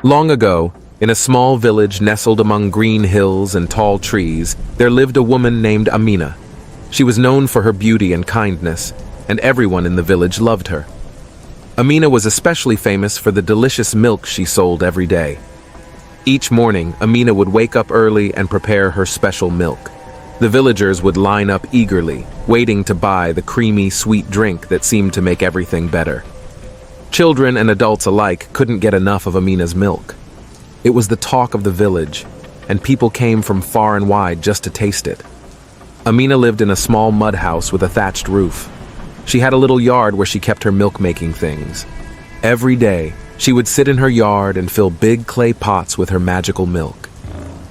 Long ago, in a small village nestled among green hills and tall trees, there lived a woman named Amina. She was known for her beauty and kindness, and everyone in the village loved her. Amina was especially famous for the delicious milk she sold every day. Each morning, Amina would wake up early and prepare her special milk. The villagers would line up eagerly, waiting to buy the creamy, sweet drink that seemed to make everything better. Children and adults alike couldn't get enough of Amina's milk. It was the talk of the village, and people came from far and wide just to taste it. Amina lived in a small mud house with a thatched roof. She had a little yard where she kept her milk-making things. Every day, she would sit in her yard and fill big clay pots with her magical milk.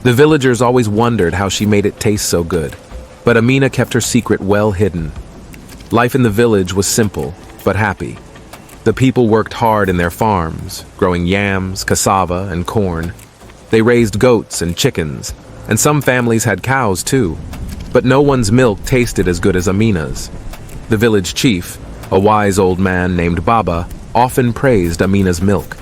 The villagers always wondered how she made it taste so good, but Amina kept her secret well hidden. Life in the village was simple, but happy. The people worked hard in their farms, growing yams, cassava, and corn. They raised goats and chickens, and some families had cows too. But no one's milk tasted as good as Amina's. The village chief, a wise old man named Baba, often praised Amina's milk.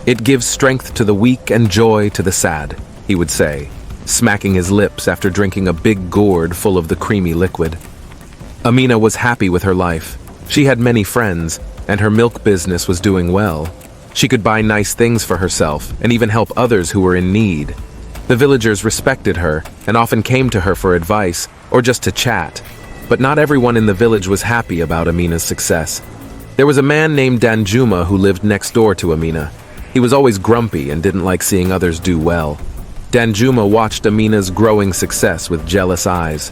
"It gives strength to the weak and joy to the sad," he would say, smacking his lips after drinking a big gourd full of the creamy liquid. Amina was happy with her life. She had many friends, and her milk business was doing well. She could buy nice things for herself and even help others who were in need. The villagers respected her and often came to her for advice or just to chat. But not everyone in the village was happy about Amina's success. There was a man named Danjuma who lived next door to Amina. He was always grumpy and didn't like seeing others do well. Danjuma watched Amina's growing success with jealous eyes.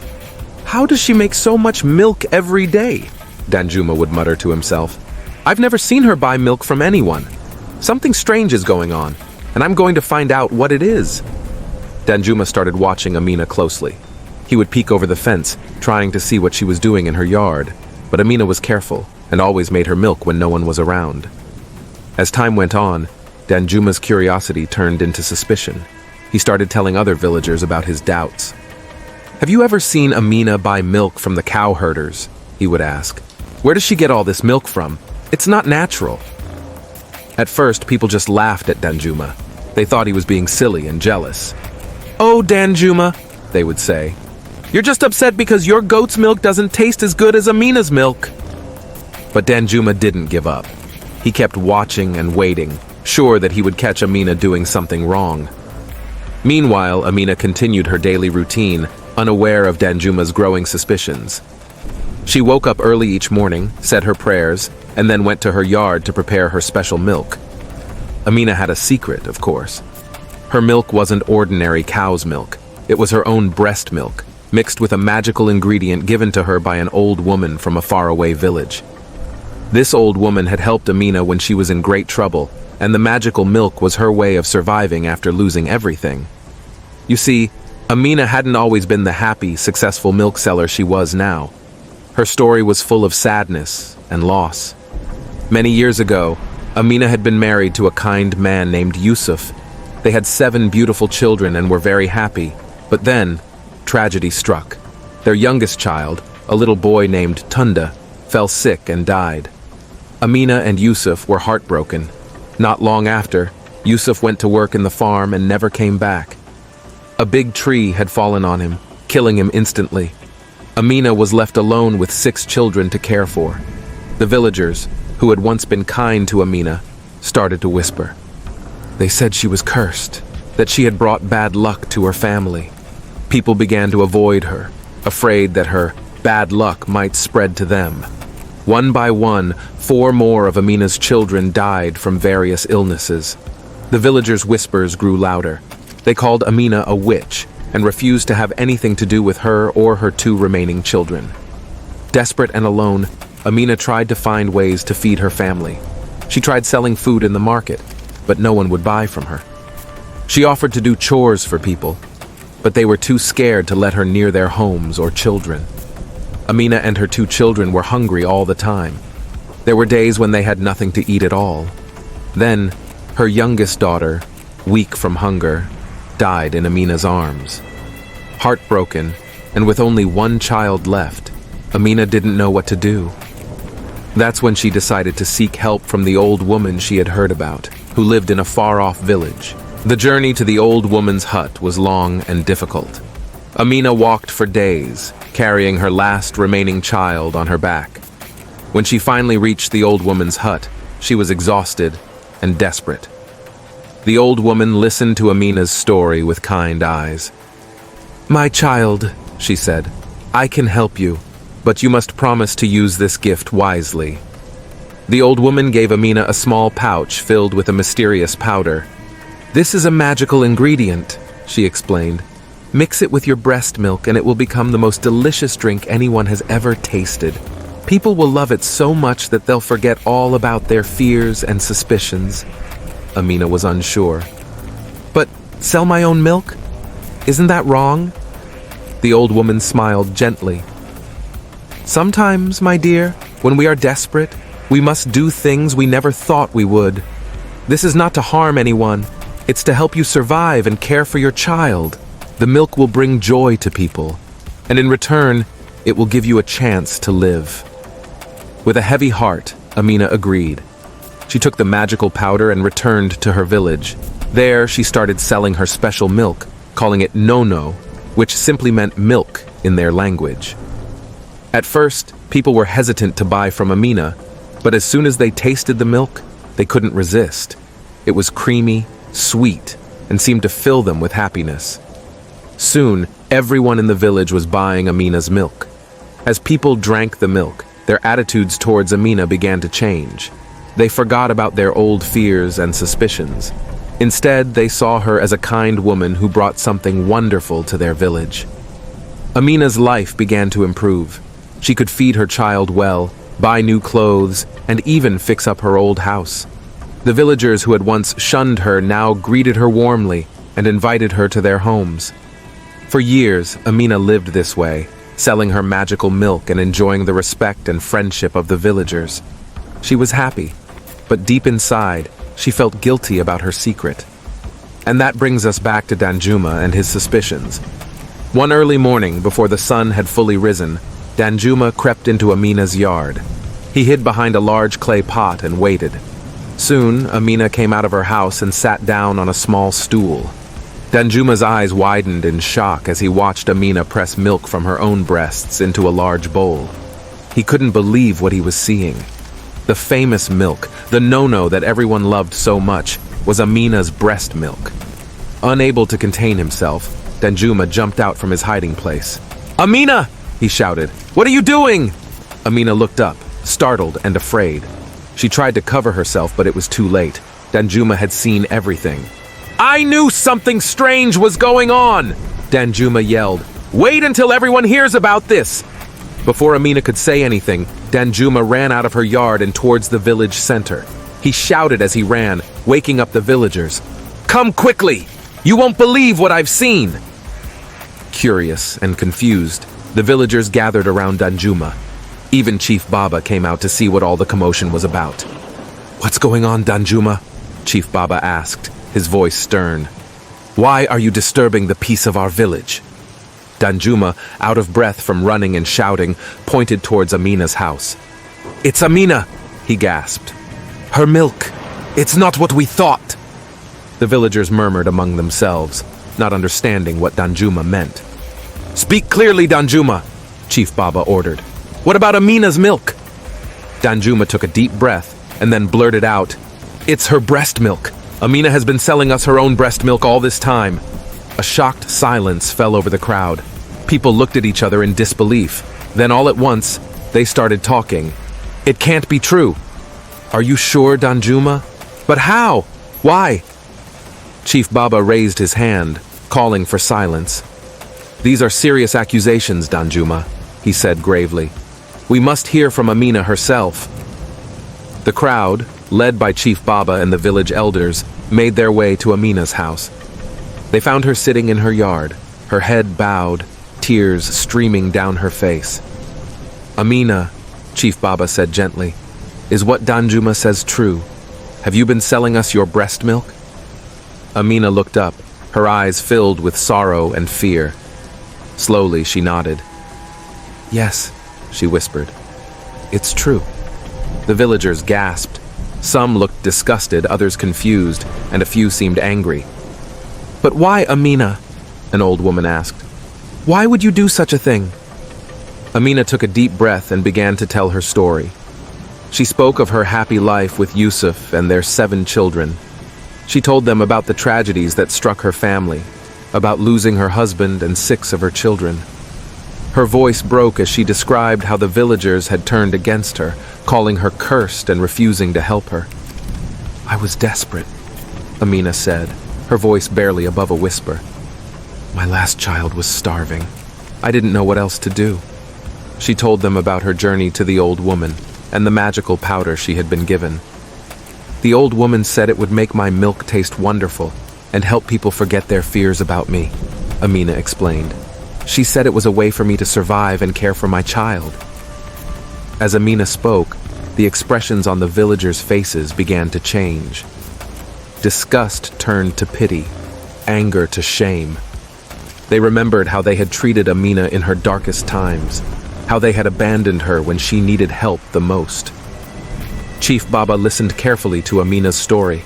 "How does she make so much milk every day?" Danjuma would mutter to himself. "I've never seen her buy milk from anyone. Something strange is going on, and I'm going to find out what it is." Danjuma started watching Amina closely. He would peek over the fence, trying to see what she was doing in her yard, but Amina was careful and always made her milk when no one was around. As time went on, Danjuma's curiosity turned into suspicion. He started telling other villagers about his doubts. "Have you ever seen Amina buy milk from the cow herders?" he would ask. "Where does she get all this milk from? It's not natural." At first, people just laughed at Danjuma. They thought he was being silly and jealous. "Oh, Danjuma," they would say, "you're just upset because your goat's milk doesn't taste as good as Amina's milk." But Danjuma didn't give up. He kept watching and waiting, sure that he would catch Amina doing something wrong. Meanwhile, Amina continued her daily routine, unaware of Danjuma's growing suspicions. She woke up early each morning, said her prayers, and then went to her yard to prepare her special milk. Amina had a secret, of course. Her milk wasn't ordinary cow's milk. It was her own breast milk, mixed with a magical ingredient given to her by an old woman from a faraway village. This old woman had helped Amina when she was in great trouble, and the magical milk was her way of surviving after losing everything. You see, Amina hadn't always been the happy, successful milk seller she was now. Her story was full of sadness and loss. Many years ago, Amina had been married to a kind man named Yusuf. They had 7 beautiful children and were very happy. But then, tragedy struck. Their youngest child, a little boy named Tunda, fell sick and died. Amina and Yusuf were heartbroken. Not long after, Yusuf went to work in the farm and never came back. A big tree had fallen on him, killing him instantly. Amina was left alone with 6 children to care for. The villagers, who had once been kind to Amina, started to whisper. They said she was cursed, that she had brought bad luck to her family. People began to avoid her, afraid that her bad luck might spread to them. One by one, 4 more of Amina's children died from various illnesses. The villagers' whispers grew louder. They called Amina a witch and refused to have anything to do with her or her 2 remaining children. Desperate and alone, Amina tried to find ways to feed her family. She tried selling food in the market, but no one would buy from her. She offered to do chores for people, but they were too scared to let her near their homes or children. Amina and her 2 children were hungry all the time. There were days when they had nothing to eat at all. Then, her youngest daughter, weak from hunger, died in Amina's arms. Heartbroken, and with only 1 child left, Amina didn't know what to do. That's when she decided to seek help from the old woman she had heard about. who lived in a far-off village. The journey to the old woman's hut was long and difficult. Amina walked for days, carrying her last remaining child on her back. When she finally reached the old woman's hut, she was exhausted and desperate. The old woman listened to Amina's story with kind eyes. "My child," she said, "I can help you, but you must promise to use this gift wisely." The old woman gave Amina a small pouch filled with a mysterious powder. "This is a magical ingredient," she explained. "Mix it with your breast milk and it will become the most delicious drink anyone has ever tasted. People will love it so much that they'll forget all about their fears and suspicions." Amina was unsure. "But sell my own milk? Isn't that wrong?" The old woman smiled gently. "Sometimes, my dear, when we are desperate, we must do things we never thought we would. This is not to harm anyone. It's to help you survive and care for your child. The milk will bring joy to people, and in return, it will give you a chance to live." With a heavy heart, Amina agreed. She took the magical powder and returned to her village. There, she started selling her special milk, calling it no-no, which simply meant milk in their language. At first, people were hesitant to buy from Amina, but as soon as they tasted the milk, they couldn't resist. It was creamy, sweet, and seemed to fill them with happiness. Soon, everyone in the village was buying Amina's milk. As people drank the milk, their attitudes towards Amina began to change. They forgot about their old fears and suspicions. Instead, they saw her as a kind woman who brought something wonderful to their village. Amina's life began to improve. She could feed her child well, buy new clothes, and even fix up her old house. The villagers who had once shunned her now greeted her warmly and invited her to their homes. For years, Amina lived this way, selling her magical milk and enjoying the respect and friendship of the villagers. She was happy, but deep inside, she felt guilty about her secret. And that brings us back to Danjuma and his suspicions. One early morning, before the sun had fully risen, Danjuma crept into Amina's yard. He hid behind a large clay pot and waited. Soon, Amina came out of her house and sat down on a small stool. Danjuma's eyes widened in shock as he watched Amina press milk from her own breasts into a large bowl. He couldn't believe what he was seeing. The famous milk, the no-no that everyone loved so much, was Amina's breast milk. Unable to contain himself, Danjuma jumped out from his hiding place. "Amina!" he shouted. "What are you doing?" Amina looked up, startled and afraid. She tried to cover herself, but it was too late. Danjuma had seen everything. "I knew something strange was going on!" Danjuma yelled. "Wait until everyone hears about this!" Before Amina could say anything, Danjuma ran out of her yard and towards the village center. He shouted as he ran, waking up the villagers. "Come quickly! You won't believe what I've seen!" Curious and confused, the villagers gathered around Danjuma. Even Chief Baba came out to see what all the commotion was about. "What's going on, Danjuma?" Chief Baba asked, his voice stern. "Why are you disturbing the peace of our village?" Danjuma, out of breath from running and shouting, pointed towards Amina's house. "It's Amina!" he gasped. "Her milk! It's not what we thought!" The villagers murmured among themselves, not understanding what Danjuma meant. "Speak clearly, Danjuma!" Chief Baba ordered. "What about Amina's milk?" Danjuma took a deep breath and then blurted out, "It's her breast milk. Amina has been selling us her own breast milk all this time." A shocked silence fell over the crowd. People looked at each other in disbelief. Then all at once, they started talking. "It can't be true." "Are you sure, Danjuma?" "But how? Why?" Chief Baba raised his hand, calling for silence. "These are serious accusations, Danjuma," he said gravely. "We must hear from Amina herself." The crowd, led by Chief Baba and the village elders, made their way to Amina's house. They found her sitting in her yard, her head bowed, tears streaming down her face. "Amina," Chief Baba said gently, "is what Danjuma says true? Have you been selling us your breast milk?" Amina looked up, her eyes filled with sorrow and fear. Slowly, she nodded. "Yes," she whispered. "It's true." The villagers gasped. Some looked disgusted, others confused, and a few seemed angry. "But why, Amina?" an old woman asked. "Why would you do such a thing?" Amina took a deep breath and began to tell her story. She spoke of her happy life with Yusuf and their 7 children. She told them about the tragedies that struck her family, about losing her husband and 6 of her children. Her voice broke as she described how the villagers had turned against her, calling her cursed and refusing to help her. "I was desperate," Amina said, her voice barely above a whisper. "My last child was starving. I didn't know what else to do." She told them about her journey to the old woman and the magical powder she had been given. "The old woman said it would make my milk taste wonderful and help people forget their fears about me," Amina explained. "She said it was a way for me to survive and care for my child." As Amina spoke, the expressions on the villagers' faces began to change. Disgust turned to pity, anger to shame. They remembered how they had treated Amina in her darkest times, how they had abandoned her when she needed help the most. Chief Baba listened carefully to Amina's story.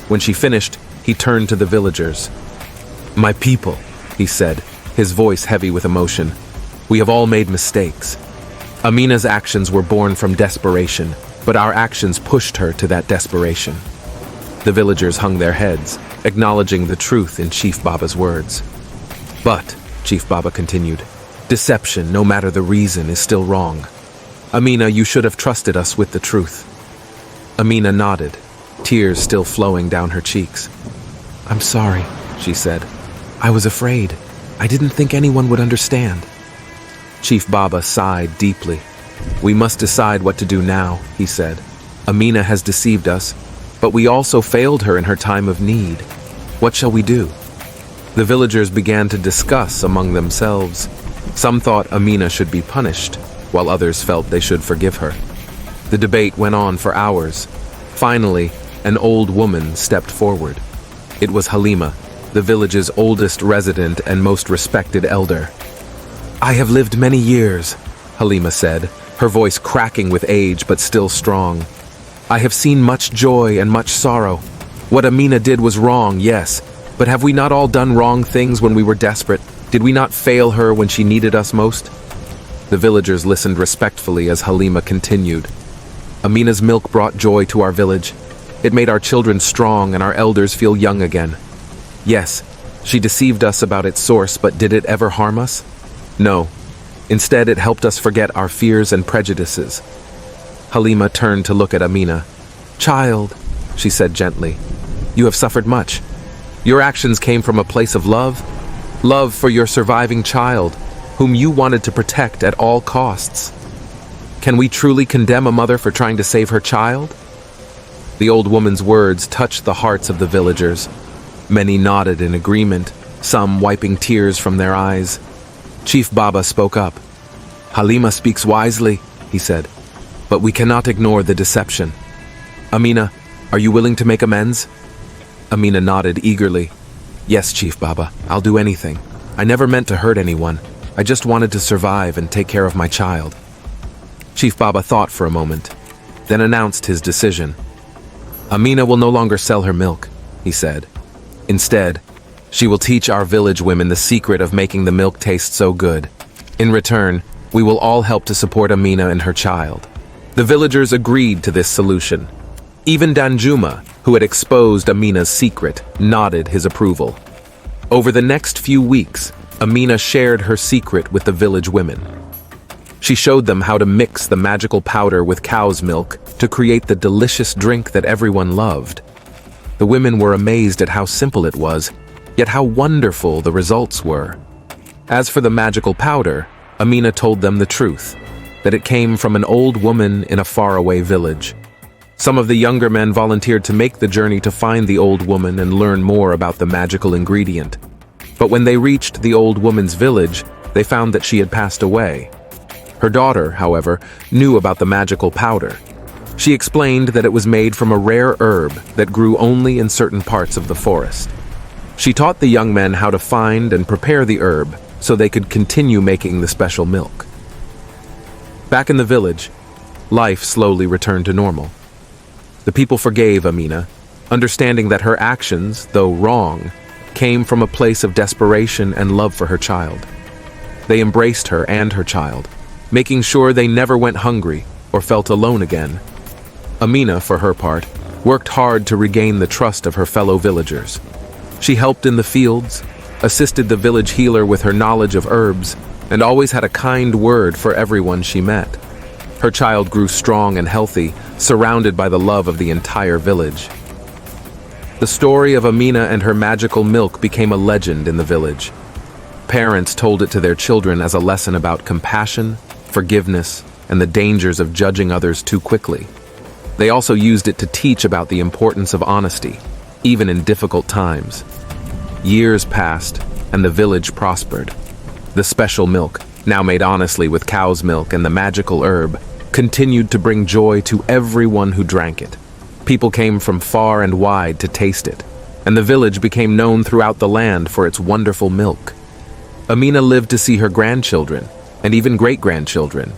When she finished, he turned to the villagers. "My people," he said, his voice heavy with emotion, "we have all made mistakes. Amina's actions were born from desperation, but our actions pushed her to that desperation." The villagers hung their heads, acknowledging the truth in Chief Baba's words. "But," Chief Baba continued, "deception, no matter the reason, is still wrong. Amina, you should have trusted us with the truth." Amina nodded, tears still flowing down her cheeks. "I'm sorry," she said. "I was afraid. I didn't think anyone would understand." Chief Baba sighed deeply. "We must decide what to do now," he said. "Amina has deceived us, but we also failed her in her time of need. What shall we do?" The villagers began to discuss among themselves. Some thought Amina should be punished, while others felt they should forgive her. The debate went on for hours. Finally, an old woman stepped forward. It was Halima, the village's oldest resident and most respected elder. "I have lived many years," Halima said, her voice cracking with age but still strong. "I have seen much joy and much sorrow. What Amina did was wrong, yes, but have we not all done wrong things when we were desperate? Did we not fail her when she needed us most?" The villagers listened respectfully as Halima continued. "Amina's milk brought joy to our village. It made our children strong and our elders feel young again. Yes, she deceived us about its source, but did it ever harm us? No. Instead, it helped us forget our fears and prejudices." Halima turned to look at Amina. "Child," she said gently, "you have suffered much. Your actions came from a place of love for your surviving child, whom you wanted to protect at all costs. Can we truly condemn a mother for trying to save her child?" The old woman's words touched the hearts of the villagers. Many nodded in agreement, some wiping tears from their eyes. Chief Baba spoke up. "Halima speaks wisely," he said, "but we cannot ignore the deception. Amina, are you willing to make amends?" Amina nodded eagerly. "Yes, Chief Baba, I'll do anything. I never meant to hurt anyone. I just wanted to survive and take care of my child." Chief Baba thought for a moment, then announced his decision. "Amina will no longer sell her milk," he said. "Instead, she will teach our village women the secret of making the milk taste so good. In return, we will all help to support Amina and her child." The villagers agreed to this solution. Even Danjuma, who had exposed Amina's secret, nodded his approval. Over the next few weeks, Amina shared her secret with the village women. She showed them how to mix the magical powder with cow's milk to create the delicious drink that everyone loved. The women were amazed at how simple it was, yet how wonderful the results were. As for the magical powder, Amina told them the truth, that it came from an old woman in a faraway village. Some of the younger men volunteered to make the journey to find the old woman and learn more about the magical ingredient. But when they reached the old woman's village, they found that she had passed away. Her daughter, however, knew about the magical powder. She explained that it was made from a rare herb that grew only in certain parts of the forest. She taught the young men how to find and prepare the herb so they could continue making the special milk. Back in the village, life slowly returned to normal. The people forgave Amina, understanding that her actions, though wrong, came from a place of desperation and love for her child. They embraced her and her child, making sure they never went hungry or felt alone again. Amina, for her part, worked hard to regain the trust of her fellow villagers. She helped in the fields, assisted the village healer with her knowledge of herbs, and always had a kind word for everyone she met. Her child grew strong and healthy, surrounded by the love of the entire village. The story of Amina and her magical milk became a legend in the village. Parents told it to their children as a lesson about compassion, forgiveness, and the dangers of judging others too quickly. They also used it to teach about the importance of honesty, even in difficult times. Years passed, and the village prospered. The special milk, now made honestly with cow's milk and the magical herb, continued to bring joy to everyone who drank it. People came from far and wide to taste it, and the village became known throughout the land for its wonderful milk. Amina lived to see her grandchildren, and even great-grandchildren.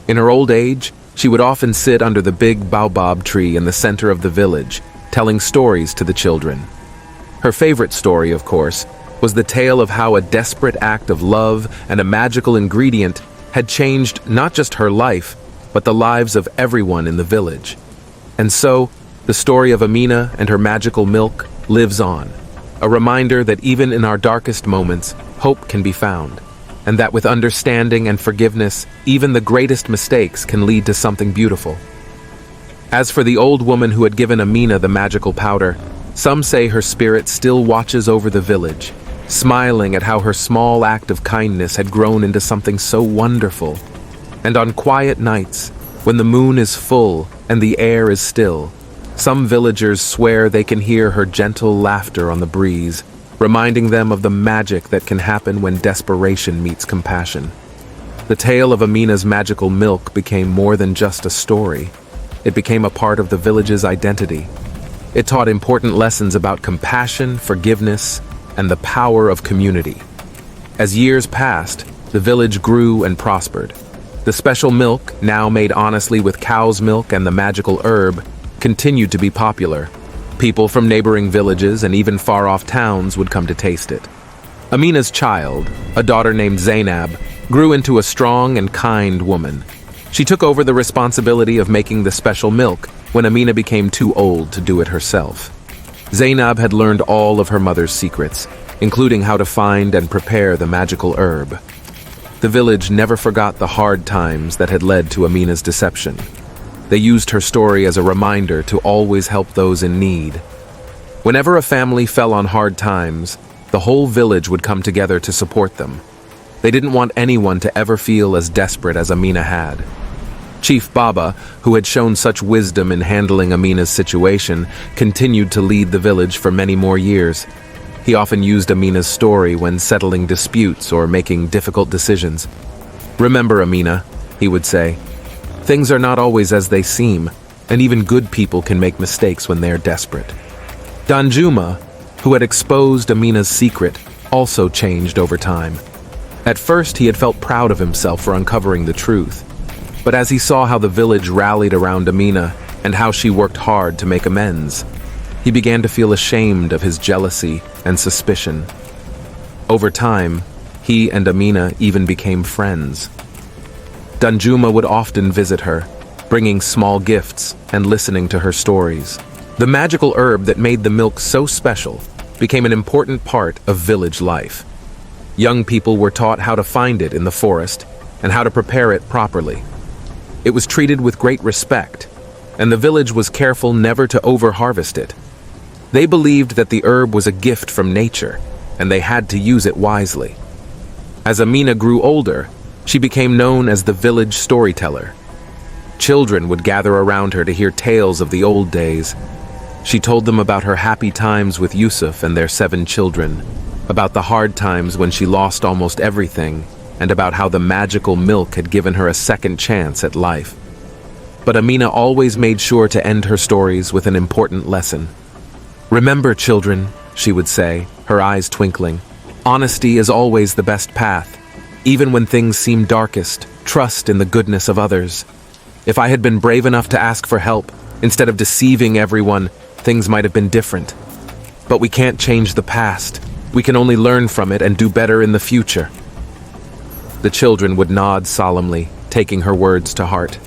In her old age, she would often sit under the big baobab tree in the center of the village, telling stories to the children. Her favorite story, of course, was the tale of how a desperate act of love and a magical ingredient had changed not just her life, but the lives of everyone in the village. And so, the story of Amina and her magical milk lives on, a reminder that even in our darkest moments, hope can be found, and that with understanding and forgiveness, even the greatest mistakes can lead to something beautiful. As for the old woman who had given Amina the magical powder, some say her spirit still watches over the village, smiling at how her small act of kindness had grown into something so wonderful. And on quiet nights, when the moon is full and the air is still, some villagers swear they can hear her gentle laughter on the breeze, reminding them of the magic that can happen when desperation meets compassion. The tale of Amina's magical milk became more than just a story. It became a part of the village's identity. It taught important lessons about compassion, forgiveness, and the power of community. As years passed, the village grew and prospered. The special milk, now made honestly with cow's milk and the magical herb, continued to be popular. People from neighboring villages and even far-off towns would come to taste it. Amina's child, a daughter named Zainab, grew into a strong and kind woman. She took over the responsibility of making the special milk when Amina became too old to do it herself. Zainab had learned all of her mother's secrets, including how to find and prepare the magical herb. The village never forgot the hard times that had led to Amina's deception. They used her story as a reminder to always help those in need. Whenever a family fell on hard times, the whole village would come together to support them. They didn't want anyone to ever feel as desperate as Amina had. Chief Baba, who had shown such wisdom in handling Amina's situation, continued to lead the village for many more years. He often used Amina's story when settling disputes or making difficult decisions. "Remember, Amina," he would say, "things are not always as they seem, and even good people can make mistakes when they're desperate." Danjuma, who had exposed Amina's secret, also changed over time. At first, he had felt proud of himself for uncovering the truth. But as he saw how the village rallied around Amina and how she worked hard to make amends, he began to feel ashamed of his jealousy and suspicion. Over time, he and Amina even became friends. Danjuma would often visit her, bringing small gifts and listening to her stories. The magical herb that made the milk so special became an important part of village life. Young people were taught how to find it in the forest and how to prepare it properly. It was treated with great respect, and the village was careful never to over-harvest it. They believed that the herb was a gift from nature, and they had to use it wisely. As Amina grew older, she became known as the village storyteller. Children would gather around her to hear tales of the old days. She told them about her happy times with Yusuf and their 7 children, about the hard times when she lost almost everything, and about how the magical milk had given her a second chance at life. But Amina always made sure to end her stories with an important lesson. "Remember, children," she would say, her eyes twinkling, "honesty is always the best path. Even when things seem darkest, trust in the goodness of others. If I had been brave enough to ask for help, Instead of deceiving everyone, things might have been different. But we can't change the past. We can only learn from it and do better in the future. The children would nod solemnly, taking her words to heart.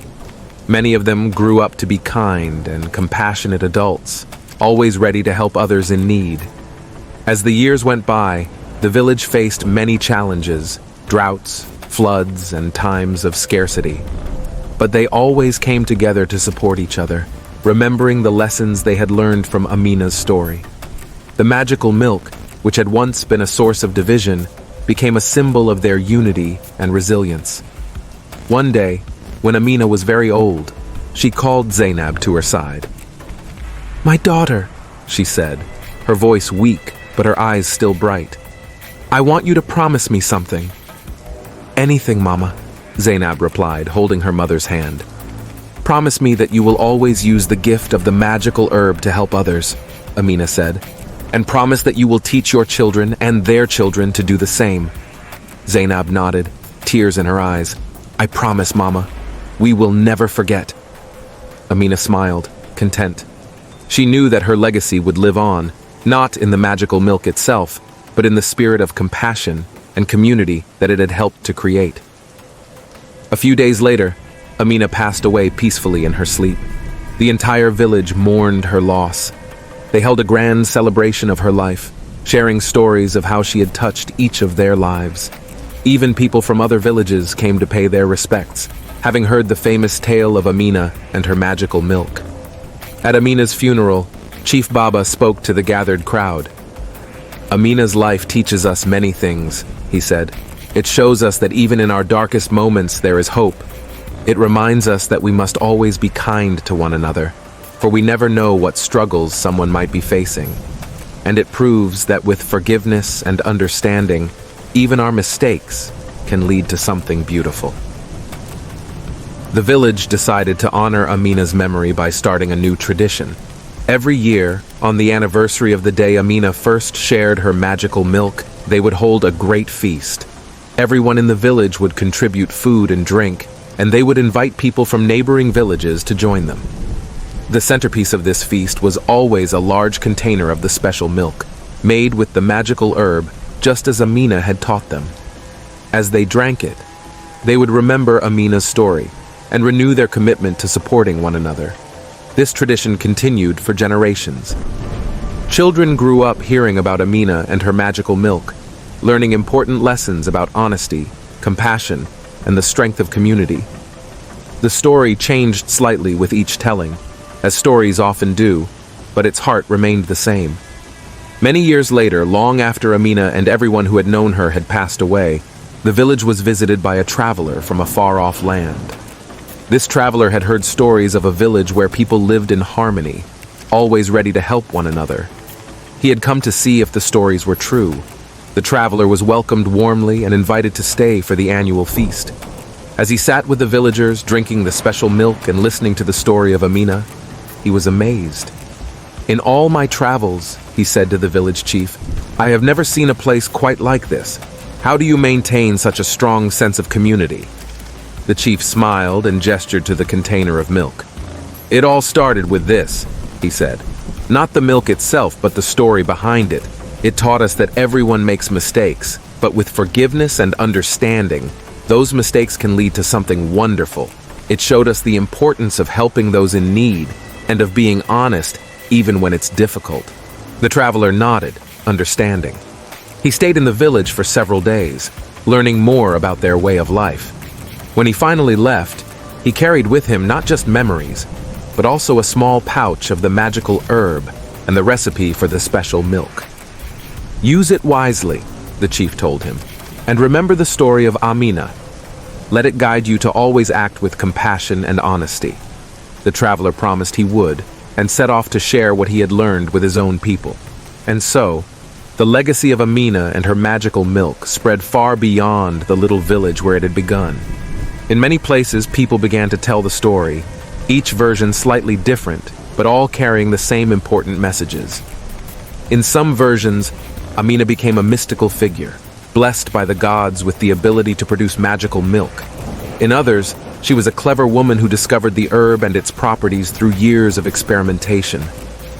Many of them grew up to be kind and compassionate adults, always ready to help others in need. As the years went by, the village faced many challenges, droughts, floods, and times of scarcity. But they always came together to support each other, remembering the lessons they had learned from Amina's story. The magical milk, which had once been a source of division, became a symbol of their unity and resilience. One day, when Amina was very old, she called Zainab to her side. "My daughter," she said, her voice weak but her eyes still bright. "I want you to promise me something." "Anything, Mama," Zainab replied, holding her mother's hand. "Promise me that you will always use the gift of the magical herb to help others," Amina said. "And promise that you will teach your children and their children to do the same." Zainab nodded, tears in her eyes. "I promise, Mama. We will never forget." Amina smiled, content. She knew that her legacy would live on, not in the magical milk itself, but in the spirit of compassion and community that it had helped to create. A few days later, Amina passed away peacefully in her sleep. The entire village mourned her loss. They held a grand celebration of her life, sharing stories of how she had touched each of their lives. Even people from other villages came to pay their respects, having heard the famous tale of Amina and her magical milk. At Amina's funeral, Chief Baba spoke to the gathered crowd. "Amina's life teaches us many things," he said. "It shows us that even in our darkest moments there is hope. It reminds us that we must always be kind to one another, for we never know what struggles someone might be facing. And it proves that with forgiveness and understanding, even our mistakes can lead to something beautiful." The village decided to honor Amina's memory by starting a new tradition. Every year, on the anniversary of the day Amina first shared her magical milk, they would hold a great feast. Everyone in the village would contribute food and drink, and they would invite people from neighboring villages to join them. The centerpiece of this feast was always a large container of the special milk, made with the magical herb, just as Amina had taught them. As they drank it, they would remember Amina's story and renew their commitment to supporting one another. This tradition continued for generations. Children grew up hearing about Amina and her magical milk, learning important lessons about honesty, compassion, and the strength of community. The story changed slightly with each telling, as stories often do, but its heart remained the same. Many years later, long after Amina and everyone who had known her had passed away, the village was visited by a traveler from a far-off land. This traveler had heard stories of a village where people lived in harmony, always ready to help one another. He had come to see if the stories were true. The traveler was welcomed warmly and invited to stay for the annual feast. As he sat with the villagers, drinking the special milk and listening to the story of Amina, he was amazed. "In all my travels," he said to the village chief, "I have never seen a place quite like this. How do you maintain such a strong sense of community?" The chief smiled and gestured to the container of milk. "It all started with this," he said. "Not the milk itself, but the story behind it. It taught us that everyone makes mistakes, but with forgiveness and understanding, those mistakes can lead to something wonderful. It showed us the importance of helping those in need and of being honest even when it's difficult." The traveler nodded, understanding. He stayed in the village for several days, learning more about their way of life. When he finally left, he carried with him not just memories, but also a small pouch of the magical herb and the recipe for the special milk. "Use it wisely," the chief told him, "and remember the story of Amina. Let it guide you to always act with compassion and honesty." The traveler promised he would, and set off to share what he had learned with his own people. And so, the legacy of Amina and her magical milk spread far beyond the little village where it had begun. In many places, people began to tell the story, each version slightly different, but all carrying the same important messages. In some versions, Amina became a mystical figure, blessed by the gods with the ability to produce magical milk. In others, She was a clever woman who discovered the herb and its properties through years of experimentation.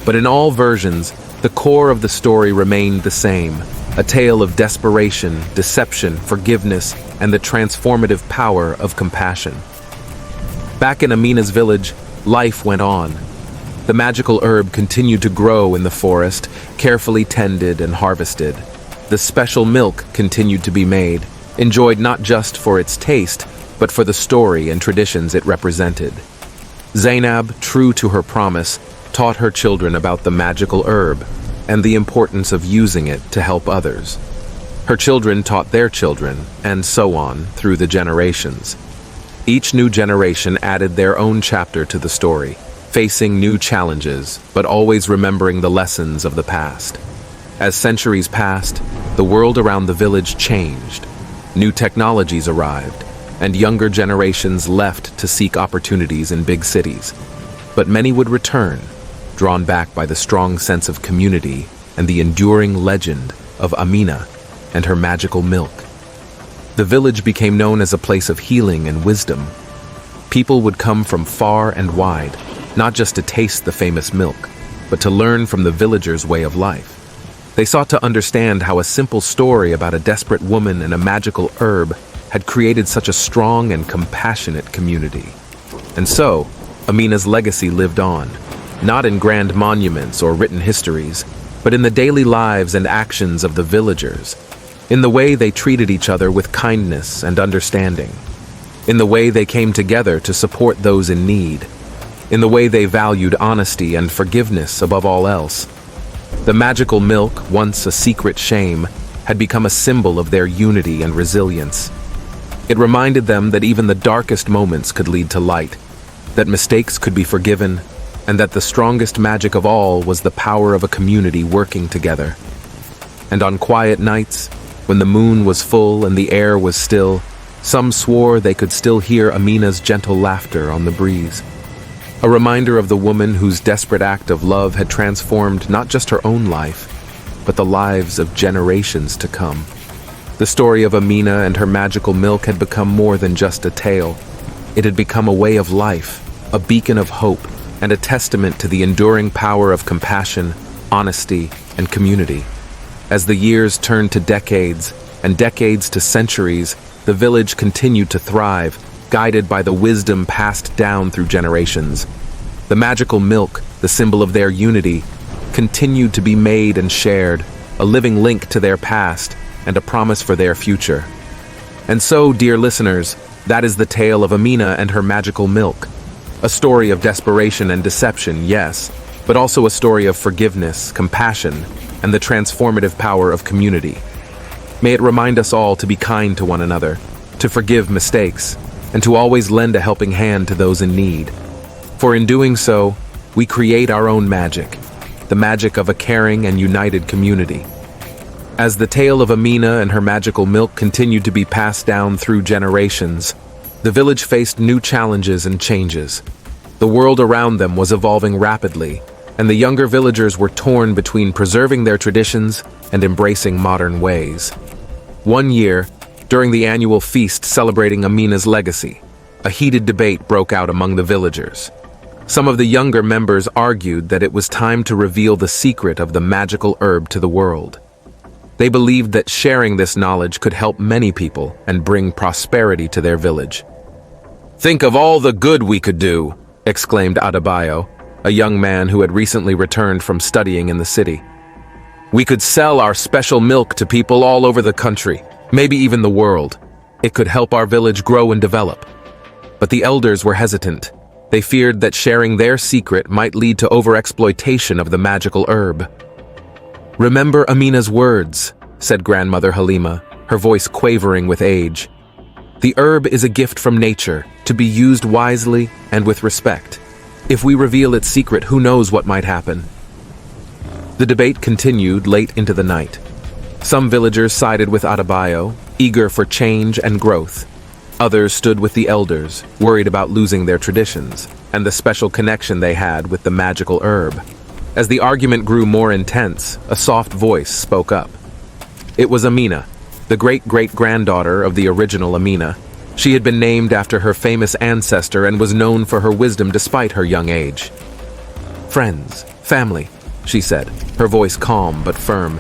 But in all versions, the core of the story remained the same, a tale of desperation, deception, forgiveness, and the transformative power of compassion. Back in Amina's village, life went on. The magical herb continued to grow in the forest, carefully tended and harvested. The special milk continued to be made, enjoyed not just for its taste, but for the story and traditions it represented. Zainab, true to her promise, taught her children about the magical herb and the importance of using it to help others. Her children taught their children, and so on, through the generations. Each new generation added their own chapter to the story, facing new challenges, but always remembering the lessons of the past. As centuries passed, the world around the village changed. New technologies arrived, and younger generations left to seek opportunities in big cities. But many would return, drawn back by the strong sense of community and the enduring legend of Amina and her magical milk. The village became known as a place of healing and wisdom. People would come from far and wide, not just to taste the famous milk, but to learn from the villagers' way of life. They sought to understand how a simple story about a desperate woman and a magical herb had created such a strong and compassionate community. And so, Amina's legacy lived on, not in grand monuments or written histories, but in the daily lives and actions of the villagers, in the way they treated each other with kindness and understanding, in the way they came together to support those in need, in the way they valued honesty and forgiveness above all else. The magical milk, once a secret shame, had become a symbol of their unity and resilience. It reminded them that even the darkest moments could lead to light, that mistakes could be forgiven, and that the strongest magic of all was the power of a community working together. And on quiet nights, when the moon was full and the air was still, some swore they could still hear Amina's gentle laughter on the breeze. A reminder of the woman whose desperate act of love had transformed not just her own life, but the lives of generations to come. The story of Amina and her magical milk had become more than just a tale. It had become a way of life, a beacon of hope, and a testament to the enduring power of compassion, honesty, and community. As the years turned to decades, and decades to centuries, the village continued to thrive, guided by the wisdom passed down through generations. The magical milk, the symbol of their unity, continued to be made and shared, a living link to their past and a promise for their future. And so, dear listeners, that is the tale of Amina and her magical milk. A story of desperation and deception, yes, but also a story of forgiveness, compassion, and the transformative power of community. May it remind us all to be kind to one another, to forgive mistakes, and to always lend a helping hand to those in need. For in doing so, we create our own magic, the magic of a caring and united community. As the tale of Amina and her magical milk continued to be passed down through generations, the village faced new challenges and changes. The world around them was evolving rapidly, and the younger villagers were torn between preserving their traditions and embracing modern ways. One year, during the annual feast celebrating Amina's legacy, a heated debate broke out among the villagers. Some of the younger members argued that it was time to reveal the secret of the magical herb to the world. They believed that sharing this knowledge could help many people and bring prosperity to their village. "Think of all the good we could do," exclaimed Adebayo, a young man who had recently returned from studying in the city. "We could sell our special milk to people all over the country, maybe even the world. It could help our village grow and develop." But the elders were hesitant. They feared that sharing their secret might lead to overexploitation of the magical herb. "Remember Amina's words," said Grandmother Halima, her voice quavering with age. "The herb is a gift from nature, to be used wisely and with respect. If we reveal its secret, who knows what might happen?" The debate continued late into the night. Some villagers sided with Adebayo, eager for change and growth. Others stood with the elders, worried about losing their traditions and the special connection they had with the magical herb. As the argument grew more intense, a soft voice spoke up. It was Amina, the great-great-granddaughter of the original Amina, She had been named after her famous ancestor and was known for her wisdom despite her young age. "Friends, family," she said, her voice calm but firm.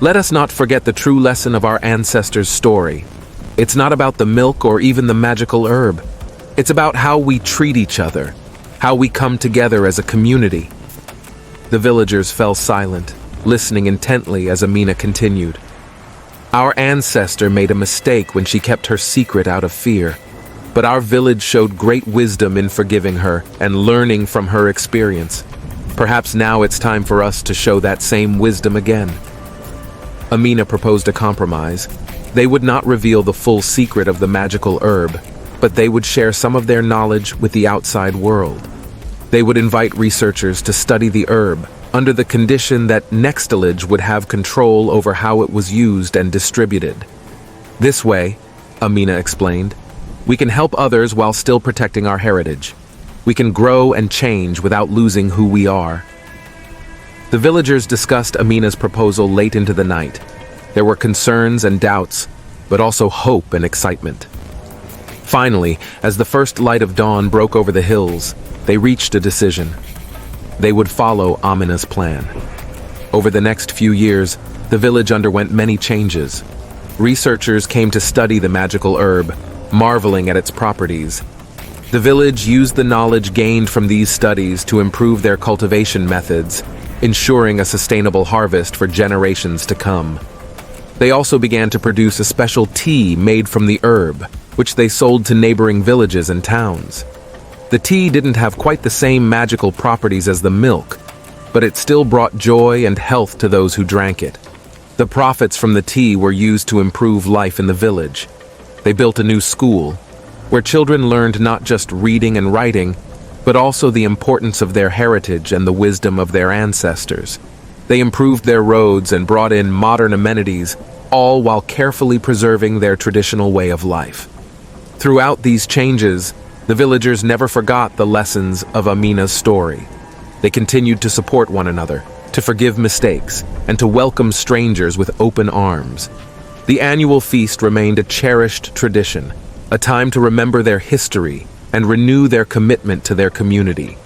"Let us not forget the true lesson of our ancestors' story. It's not about the milk or even the magical herb. It's about how we treat each other, how we come together as a community." The villagers fell silent, listening intently as Amina continued. "Our ancestor made a mistake when she kept her secret out of fear, but our village showed great wisdom in forgiving her and learning from her experience. Perhaps now it's time for us to show that same wisdom again." Amina proposed a compromise. They would not reveal the full secret of the magical herb, but they would share some of their knowledge with the outside world. They would invite researchers to study the herb, under the condition that Nextillage would have control over how it was used and distributed. "This way," Amina explained, "we can help others while still protecting our heritage. We can grow and change without losing who we are." The villagers discussed Amina's proposal late into the night. There were concerns and doubts, but also hope and excitement. Finally, as the first light of dawn broke over the hills, they reached a decision. They would follow Amina's plan. Over the next few years, the village underwent many changes. Researchers came to study the magical herb, marveling at its properties. The village used the knowledge gained from these studies to improve their cultivation methods, ensuring a sustainable harvest for generations to come. They also began to produce a special tea made from the herb, which they sold to neighboring villages and towns. The tea didn't have quite the same magical properties as the milk, but it still brought joy and health to those who drank it. The profits from the tea were used to improve life in the village. They built a new school, where children learned not just reading and writing, but also the importance of their heritage and the wisdom of their ancestors. They improved their roads and brought in modern amenities, all while carefully preserving their traditional way of life. Throughout these changes, the villagers never forgot the lessons of Amina's story. They continued to support one another, to forgive mistakes, and to welcome strangers with open arms. The annual feast remained a cherished tradition, a time to remember their history and renew their commitment to their community.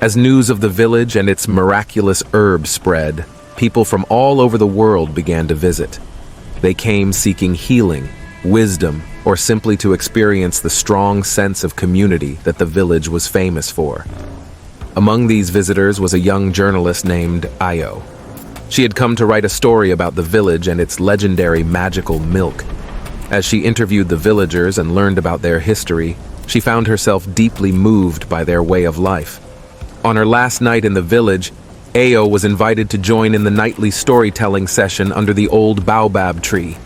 As news of the village and its miraculous herb spread, people from all over the world began to visit. They came seeking healing, wisdom, or simply to experience the strong sense of community that the village was famous for. Among these visitors was a young journalist named Ayo. She had come to write a story about the village and its legendary magical milk. As she interviewed the villagers and learned about their history, she found herself deeply moved by their way of life. On her last night in the village, Ayo was invited to join in the nightly storytelling session under the old baobab tree.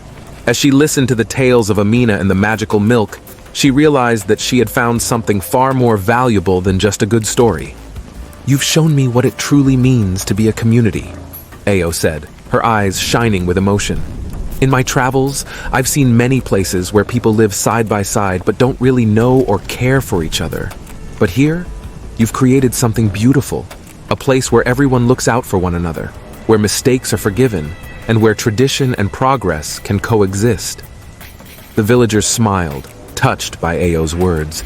As she listened to the tales of Amina and the magical milk, she realized that she had found something far more valuable than just a good story. "You've shown me what it truly means to be a community," Ayo said, her eyes shining with emotion. "In my travels, I've seen many places where people live side by side but don't really know or care for each other. But here, you've created something beautiful, a place where everyone looks out for one another, where mistakes are forgiven, and where tradition and progress can coexist." The villagers smiled, touched by Ayo's words.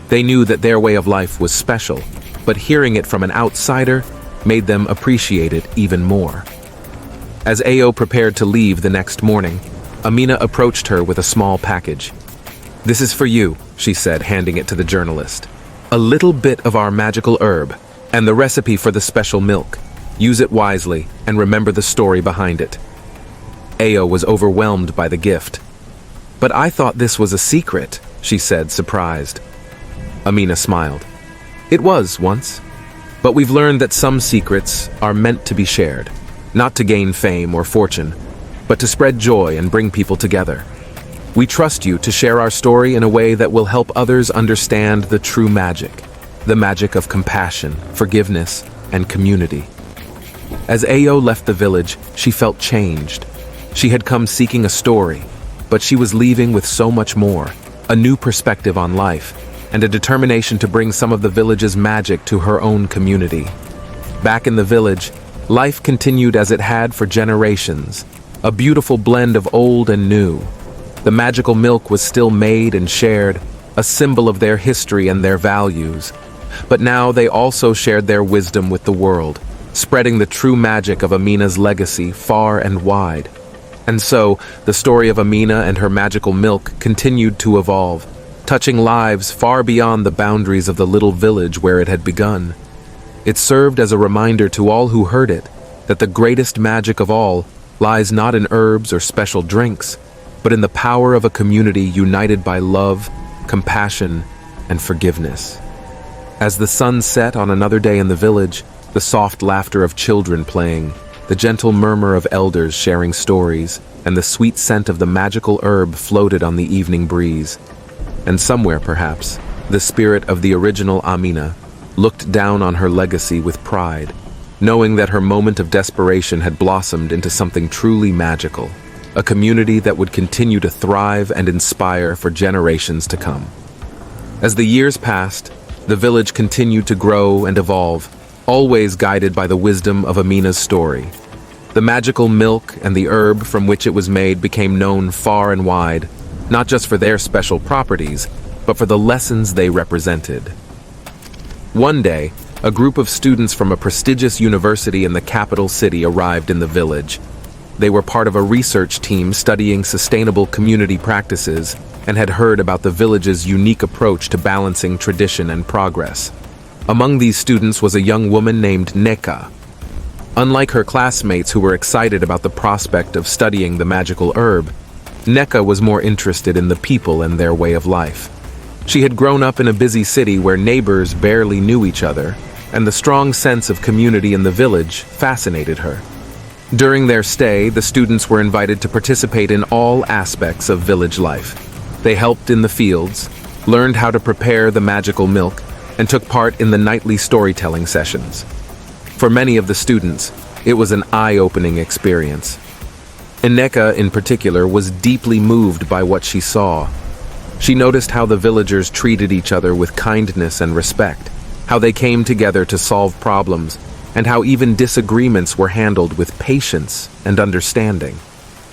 They knew that their way of life was special, but hearing it from an outsider made them appreciate it even more. As Ayo prepared to leave the next morning, Amina approached her with a small package. "This is for you," she said, handing it to the journalist. "A little bit of our magical herb, and the recipe for the special milk. Use it wisely, and remember the story behind it." Ayo was overwhelmed by the gift. "But I thought this was a secret," she said, surprised. Amina smiled. "It was once, but we've learned that some secrets are meant to be shared, not to gain fame or fortune, but to spread joy and bring people together. We trust you to share our story in a way that will help others understand the true magic, the magic of compassion, forgiveness, and community." As Ayo left the village, she felt changed. She had come seeking a story, but she was leaving with so much more, a new perspective on life, and a determination to bring some of the village's magic to her own community. Back in the village, life continued as it had for generations, a beautiful blend of old and new. The magical milk was still made and shared, a symbol of their history and their values. But now they also shared their wisdom with the world, spreading the true magic of Amina's legacy far and wide. And so, the story of Amina and her magical milk continued to evolve, touching lives far beyond the boundaries of the little village where it had begun. It served as a reminder to all who heard it that the greatest magic of all lies not in herbs or special drinks, but in the power of a community united by love, compassion, and forgiveness. As the sun set on another day in the village, the soft laughter of children playing, the gentle murmur of elders sharing stories, and the sweet scent of the magical herb floated on the evening breeze. And somewhere, perhaps, the spirit of the original Amina looked down on her legacy with pride, knowing that her moment of desperation had blossomed into something truly magical, a community that would continue to thrive and inspire for generations to come. As the years passed, the village continued to grow and evolve, always guided by the wisdom of Amina's story. The magical milk and the herb from which it was made became known far and wide, not just for their special properties, but for the lessons they represented. One day, a group of students from a prestigious university in the capital city arrived in the village. They were part of a research team studying sustainable community practices and had heard about the village's unique approach to balancing tradition and progress. Among these students was a young woman named Neka. Unlike her classmates who were excited about the prospect of studying the magical herb, Neka was more interested in the people and their way of life. She had grown up in a busy city where neighbors barely knew each other, and the strong sense of community in the village fascinated her. During their stay, the students were invited to participate in all aspects of village life. They helped in the fields, learned how to prepare the magical milk, and took part in the nightly storytelling sessions. For many of the students, it was an eye-opening experience. Ineka, in particular, was deeply moved by what she saw. She noticed how the villagers treated each other with kindness and respect, how they came together to solve problems, and how even disagreements were handled with patience and understanding.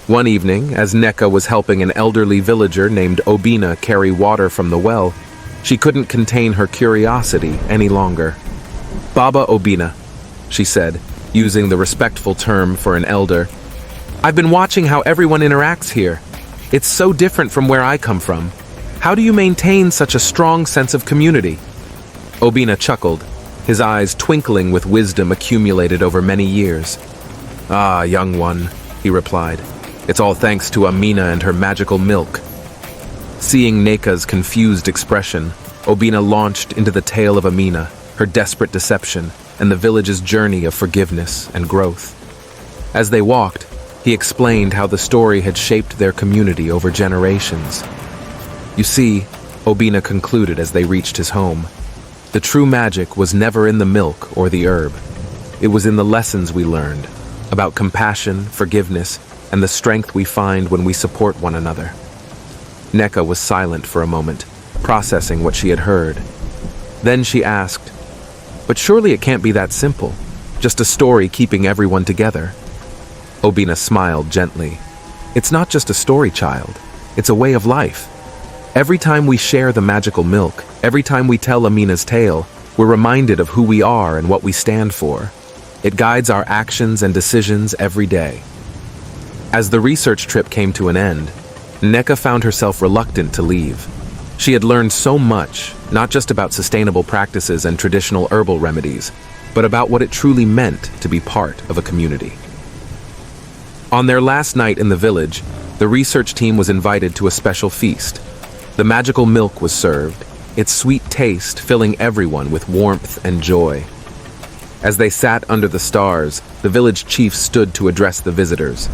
One evening, as Neka was helping an elderly villager named Obina carry water from the well, she couldn't contain her curiosity any longer. "Baba Obina," she said, using the respectful term for an elder, "I've been watching how everyone interacts here. It's so different from where I come from. How do you maintain such a strong sense of community?" Obina chuckled, his eyes twinkling with wisdom accumulated over many years. "Ah, young one," he replied, "it's all thanks to Amina and her magical milk." Seeing Neka's confused expression, Obina launched into the tale of Amina, her desperate deception, and the village's journey of forgiveness and growth. As they walked, he explained how the story had shaped their community over generations. "You see," Obina concluded as they reached his home, "the true magic was never in the milk or the herb. It was in the lessons we learned, about compassion, forgiveness, and the strength we find when we support one another." Neka was silent for a moment, processing what she had heard. Then she asked, "But surely it can't be that simple, just a story keeping everyone together?" Obina smiled gently. "It's not just a story, child. It's a way of life. Every time we share the magical milk, every time we tell Amina's tale, we're reminded of who we are and what we stand for. It guides our actions and decisions every day." As the research trip came to an end, Neka found herself reluctant to leave. She had learned so much, not just about sustainable practices and traditional herbal remedies, but about what it truly meant to be part of a community. On their last night in the village, the research team was invited to a special feast. The magical milk was served, its sweet taste filling everyone with warmth and joy. As they sat under the stars, the village chief stood to address the visitors.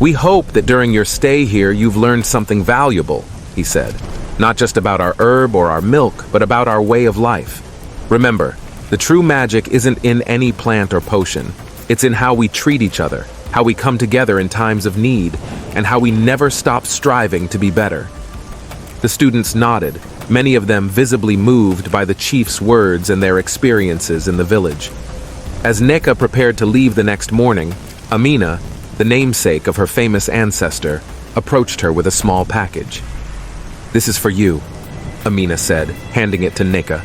"We hope that during your stay here you've learned something valuable," he said. "Not just about our herb or our milk, but about our way of life. Remember, the true magic isn't in any plant or potion. It's in how we treat each other, how we come together in times of need, and how we never stop striving to be better." The students nodded, many of them visibly moved by the chief's words and their experiences in the village. As Neka prepared to leave the next morning, Amina, the namesake of her famous ancestor, approached her with a small package. "This is for you," Amina said, handing it to Neka.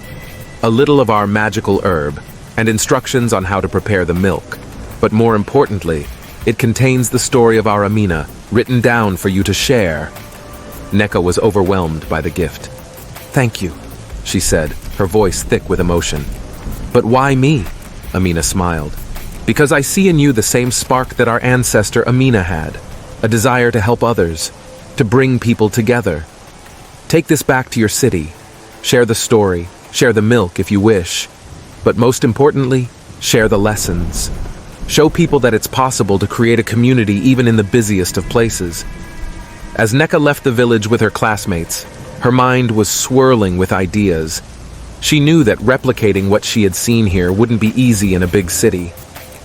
"A little of our magical herb, and instructions on how to prepare the milk. But more importantly, it contains the story of our Amina, written down for you to share." Neka was overwhelmed by the gift. "Thank you," she said, her voice thick with emotion. "But why me?" Amina smiled. "Because I see in you the same spark that our ancestor Amina had, a desire to help others, to bring people together. Take this back to your city. Share the story, share the milk if you wish. But most importantly, share the lessons. Show people that it's possible to create a community even in the busiest of places." As Neka left the village with her classmates, her mind was swirling with ideas. She knew that replicating what she had seen here wouldn't be easy in a big city,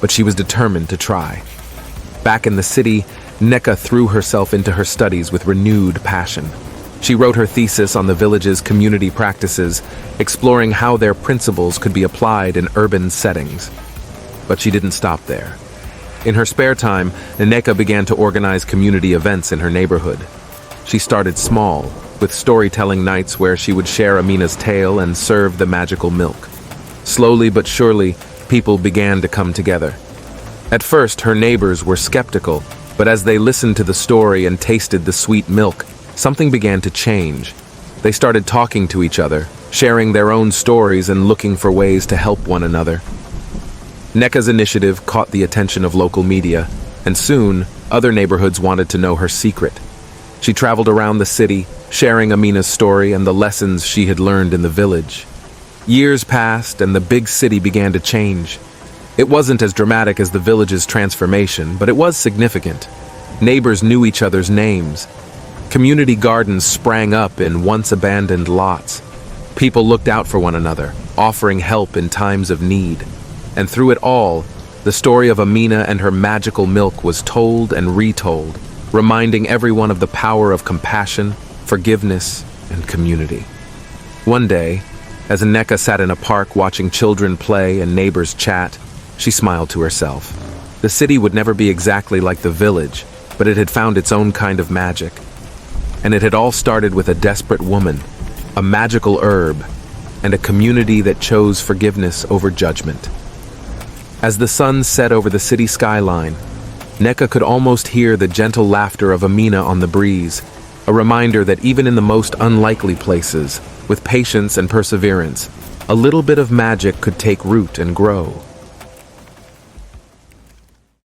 but she was determined to try. Back in the city, Neka threw herself into her studies with renewed passion. She wrote her thesis on the village's community practices, exploring how their principles could be applied in urban settings. But she didn't stop there. In her spare time, Neka began to organize community events in her neighborhood. She started small, with storytelling nights where she would share Amina's tale and serve the magical milk. Slowly but surely, people began to come together. At first, her neighbors were skeptical, but as they listened to the story and tasted the sweet milk, something began to change. They started talking to each other, sharing their own stories and looking for ways to help one another. Neka's initiative caught the attention of local media, and soon, other neighborhoods wanted to know her secret. She traveled around the city, sharing Amina's story and the lessons she had learned in the village. Years passed, and the big city began to change. It wasn't as dramatic as the village's transformation, but it was significant. Neighbors knew each other's names. Community gardens sprang up in once-abandoned lots. People looked out for one another, offering help in times of need. And through it all, the story of Amina and her magical milk was told and retold, reminding everyone of the power of compassion, forgiveness, and community. One day, as Neka sat in a park watching children play and neighbors chat, she smiled to herself. The city would never be exactly like the village, but it had found its own kind of magic. And it had all started with a desperate woman, a magical herb, and a community that chose forgiveness over judgment. As the sun set over the city skyline, Neka could almost hear the gentle laughter of Amina on the breeze, a reminder that even in the most unlikely places, with patience and perseverance, a little bit of magic could take root and grow.